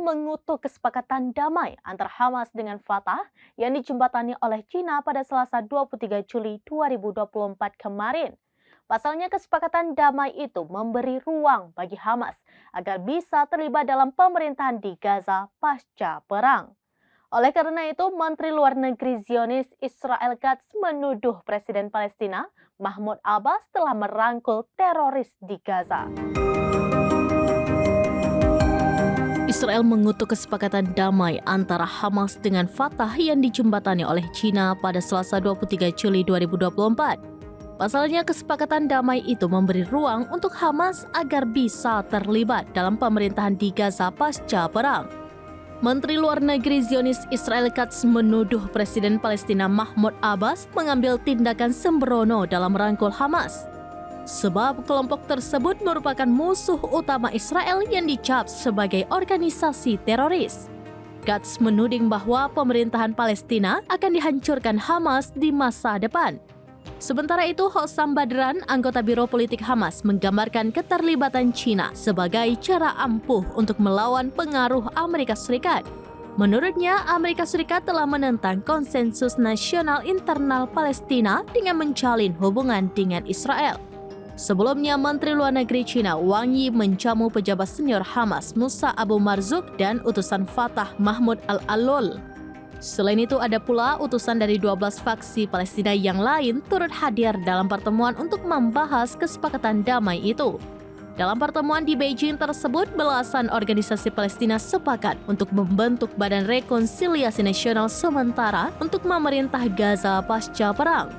mengutuk kesepakatan damai antara Hamas dengan Fatah yang dijembatani oleh China pada Selasa 23 Juli 2024 kemarin. Pasalnya kesepakatan damai itu memberi ruang bagi Hamas agar bisa terlibat dalam pemerintahan di Gaza pasca perang. Oleh karena itu, Menteri Luar Negeri Zionis Israel Katz menuduh Presiden Palestina Mahmud Abbas telah merangkul teroris di Gaza. Israel mengutuk kesepakatan damai antara Hamas dengan Fatah yang dijembatani oleh China pada Selasa 23 Juli 2024. Pasalnya kesepakatan damai itu memberi ruang untuk Hamas agar bisa terlibat dalam pemerintahan di Gaza pasca perang. Menteri Luar Negeri Zionis Israel Katz menuduh Presiden Palestina Mahmud Abbas mengambil tindakan sembrono dalam merangkul Hamas. Sebab kelompok tersebut merupakan musuh utama Israel yang dicap sebagai organisasi teroris. Katz menuding bahwa pemerintahan Palestina akan dihancurkan Hamas di masa depan. Sementara itu, Hossam Badran, anggota Biro Politik Hamas, menggambarkan keterlibatan China sebagai cara ampuh untuk melawan pengaruh Amerika Serikat. Menurutnya, Amerika Serikat telah menentang konsensus nasional internal Palestina dengan menjalin hubungan dengan Israel. Sebelumnya, Menteri Luar Negeri China Wang Yi menjamu pejabat senior Hamas Musa Abu Marzouk dan utusan Fatah Mahmud Al-Alol. Selain itu, ada pula utusan dari 12 faksi Palestina yang lain turut hadir dalam pertemuan untuk membahas kesepakatan damai itu. Dalam pertemuan di Beijing tersebut, belasan organisasi Palestina sepakat untuk membentuk Badan Rekonsiliasi Nasional sementara untuk memerintah Gaza pasca perang.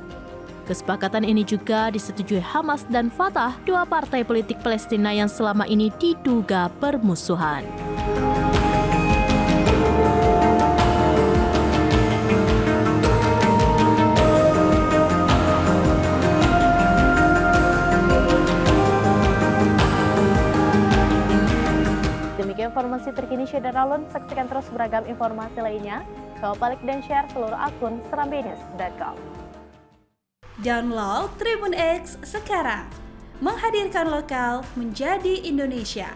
Kesepakatan ini juga disetujui Hamas dan Fatah, dua partai politik Palestina yang selama ini diduga bermusuhan. Demikian informasi terkini Syedara Lun. Saksikan terus beragam informasi lainnya. Coba like dan share seluruh akun serambinews.com. Download Tribun X sekarang. Menghadirkan lokal menjadi Indonesia.